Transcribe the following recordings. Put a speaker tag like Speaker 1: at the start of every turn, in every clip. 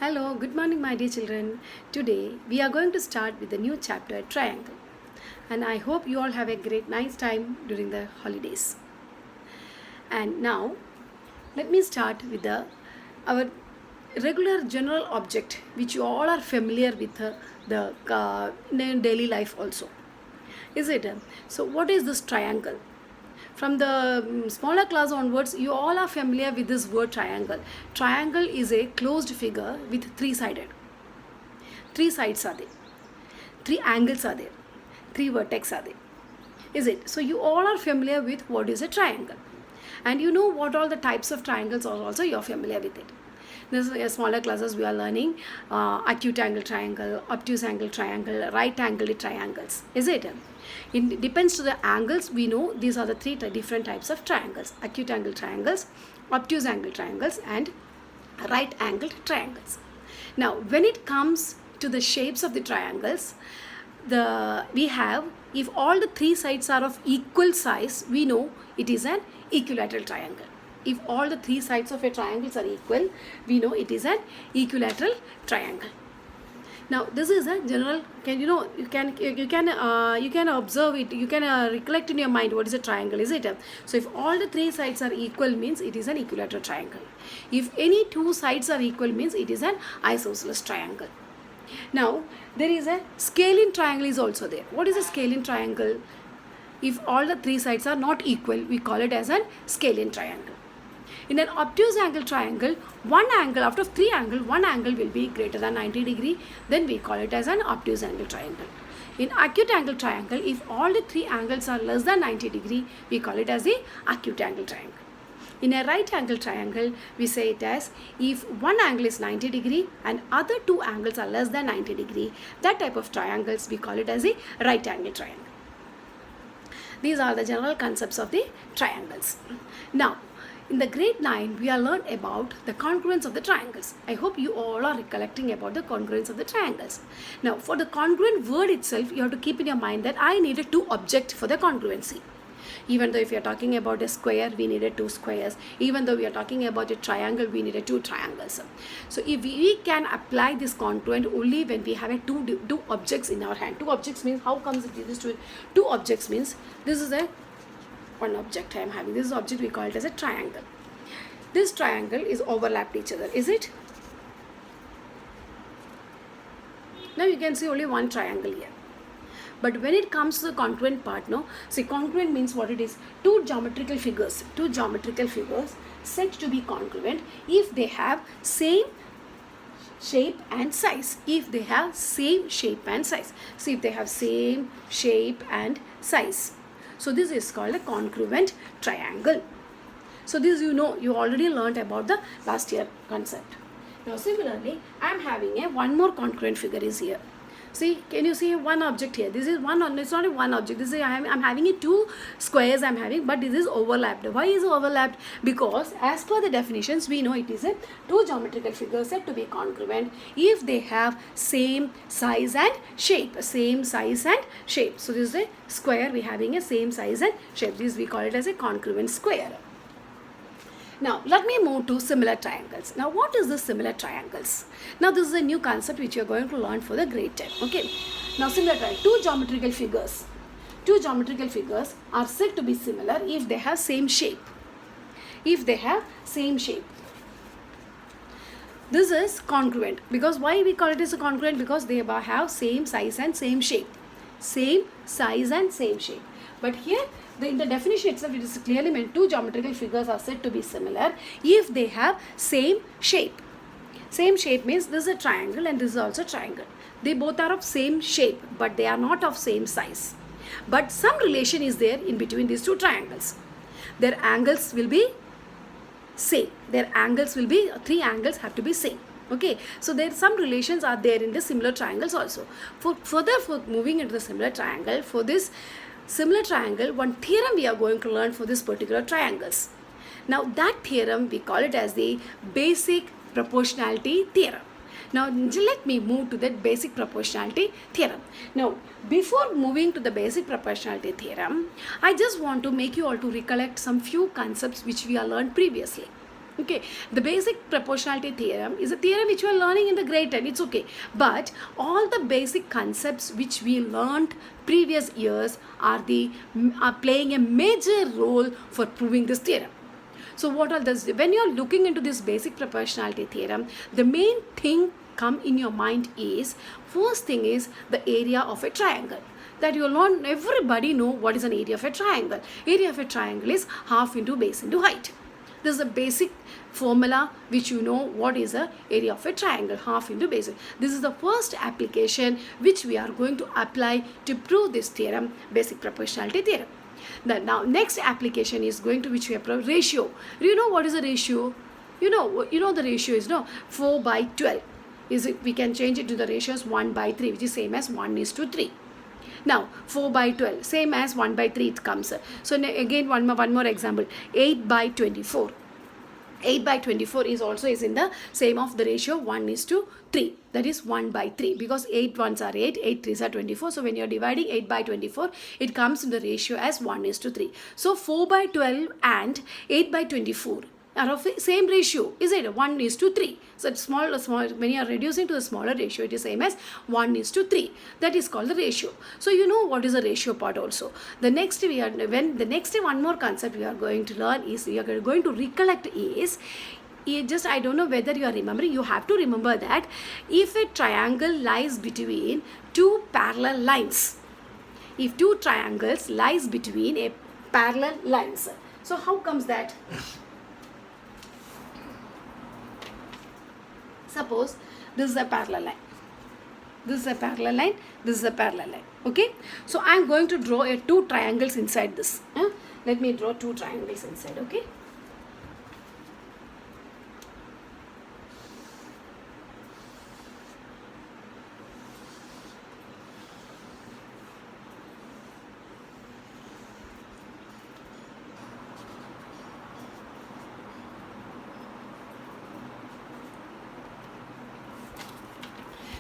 Speaker 1: Hello, good morning, my dear children. Today we are going to start with a new chapter, Triangle. And I hope you all have a great nice time during the holidays. And now, let me start with our regular general object, which you all are familiar with in daily life also. Is it? So, what is this triangle? From the smaller class onwards, you all are familiar with this word triangle. Triangle is a closed figure with three-sided. Three sides are there. Three angles are there. Three vertex are there. Is it? So you all are familiar with what is a triangle. And you know what all the types of triangles are also you are familiar with it. This is smaller classes we are learning acute angle triangle, obtuse angle triangle, right angled triangles. Is it? It depends to the angles. We know these are the three different types of triangles: acute angle triangles, obtuse angle triangles, and right angled triangles. Now, when it comes to the shapes of the triangles, we have, if all the three sides are of equal size, we know it is an equilateral triangle. If all the three sides of a triangle are equal, we know it is an equilateral triangle. Now, this is a general. You can observe it. You can recollect in your mind what is a triangle. Is it? So, if all the three sides are equal, means it is an equilateral triangle. If any two sides are equal, means it is an isosceles triangle. Now, there is a scalene triangle is also there. What is a scalene triangle? If all the three sides are not equal, we call it as an scalene triangle. In an obtuse angle triangle, one angle out of three angles, one angle will be greater than 90 degree, then we call it as an obtuse angle triangle. In acute angle triangle, if all the three angles are less than 90 degree, we call it as the acute angle triangle. In a right angle triangle, we say it as if one angle is 90 degree and other two angles are less than 90 degree, that type of triangles we call it as a right angle triangle. These are the general concepts of the triangles. Now, in the grade 9, we are learned about the congruence of the triangles. I hope you all are recollecting about the congruence of the triangles. Now, for the congruent word itself, you have to keep in your mind that I needed two objects for the congruency. Even though if you are talking about a square, we needed two squares. Even though we are talking about a triangle, we needed two triangles. So if we can apply this congruent only when we have a two objects in our hand. Two objects means, how comes it is two objects means, this is a one object I am having. This object we call it as a triangle. This triangle is overlapped each other. Is it? Now you can see only one triangle here. But when it comes to the congruent part, no, see, congruent means what it is. Two geometrical figures said to be congruent if they have same shape and size. If they have same shape and size. See, if they have same shape and size. So this is called a congruent triangle. So this you already learnt about the last year concept. Now similarly, I am having one more congruent figure is here. See, can you see one object here? This is one, it's not a one object. This is I'm having two squares but this is overlapped. Why is it overlapped? Because as per the definitions, we know it is a two geometrical figures said to be congruent if they have same size and shape. Same size and shape. So this is a square, we having a same size and shape. This we call it as a congruent square. Now, let me move to similar triangles. Now, what is the similar triangles? Now, this is a new concept which you are going to learn for the grade 10. Okay. Now, similar triangles. Two geometrical figures are said to be similar if they have same shape. If they have same shape. This is congruent. Because why we call it as a congruent? Because they have same size and same shape. Same size and same shape. But here, in the definition itself, it is clearly meant two geometrical figures are said to be similar if they have same shape. Same shape means this is a triangle and this is also a triangle. They both are of same shape, but they are not of same size. But some relation is there in between these two triangles. Their angles will be same. Three angles have to be same. Okay, so there some relations are there in the similar triangles also. For moving into the similar triangle, for this similar triangle, one theorem we are going to learn for this particular triangles. Now that theorem we call it as the basic proportionality theorem. Now let me move to that basic proportionality theorem. Now before moving to the basic proportionality theorem, I just want to make you all to recollect some few concepts which we have learned previously. Okay, the basic proportionality theorem is a theorem which you are learning in the grade 10. It's okay. But all the basic concepts which we learned previous years are playing a major role for proving this theorem. So what are this? When you are looking into this basic proportionality theorem, the main thing come in your mind is, first thing is the area of a triangle. That you will not, everybody know what is an area of a triangle. Area of a triangle is half into base into height. This is a basic formula which you know what is the area of a triangle, half into base. This is the first application which we are going to apply to prove this theorem, basic proportionality theorem. Now next application is going to which we have ratio. Do you know what is a ratio? You know the ratio is 4/12. Is it? We can change it to the ratios 1/3, which is same as 1:3. Now 4/12 same as 1/3 it comes. So again one more example, 8/24. 8/24 is also in the same of the ratio 1:3. That is 1/3, because 8 ones are 8, 8 threes are 24. So when you are dividing 8/24, it comes in the ratio as 1:3. So 4/12 and 8/24 are of the same ratio, is it? 1:3. So it's small, when you are reducing to the smaller ratio, it is same as 1:3. That is called the ratio. So you know what is the ratio part also. The next one more concept we are going to learn is, we are going to recollect is, just I don't know whether you are remembering, you have to remember that if a triangle lies between two parallel lines, if two triangles lies between a parallel lines, so how comes that? Suppose this is a parallel line, this is a parallel line, this is a parallel line. Okay, so I am going to draw two triangles inside this. Let me draw two triangles inside. Okay,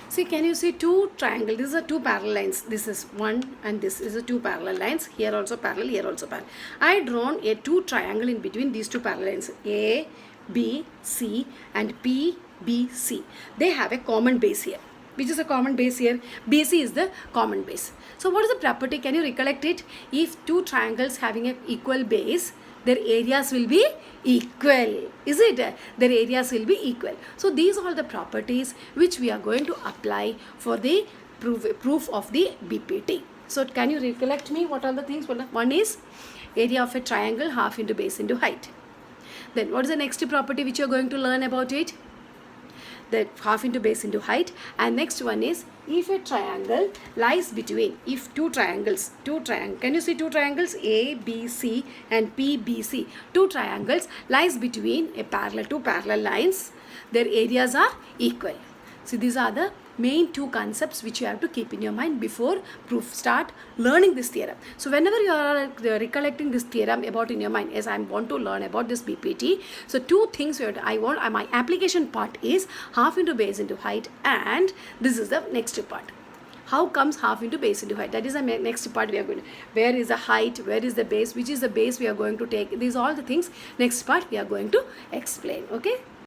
Speaker 1: see, can you see two triangles? These are two parallel lines. This is one and this is a two parallel lines. Here also parallel, here also parallel. I drawn a two triangle in between these two parallel lines, A, B, C and P, B, C. They have a common base here. Which is a common base here? BC is the common base. So what is the property? Can you recollect it? If two triangles having an equal base, their areas will be equal. Is it? Their areas will be equal. So these are the properties which we are going to apply for the proof of the BPT. So can you recollect me what are the things? One is area of a triangle, half into base into height. Then what is the next property which you are going to learn about it? That half into base into height. And next one is, if a triangle lies between, if two triangles, can you see two triangles, A, B, C and P, B, C, two triangles lies between two parallel lines, their areas are equal. So these are the main two concepts which you have to keep in your mind before start learning this theorem. So whenever you are recollecting this theorem about in your mind, as I want to learn about this BPT, so two things my application part is half into base into height, and this is the next part. How comes half into base into height? That is the next part we are going to. Where is the height? Where is the base? Which is the base we are going to take? These are all the things next part we are going to explain. Okay.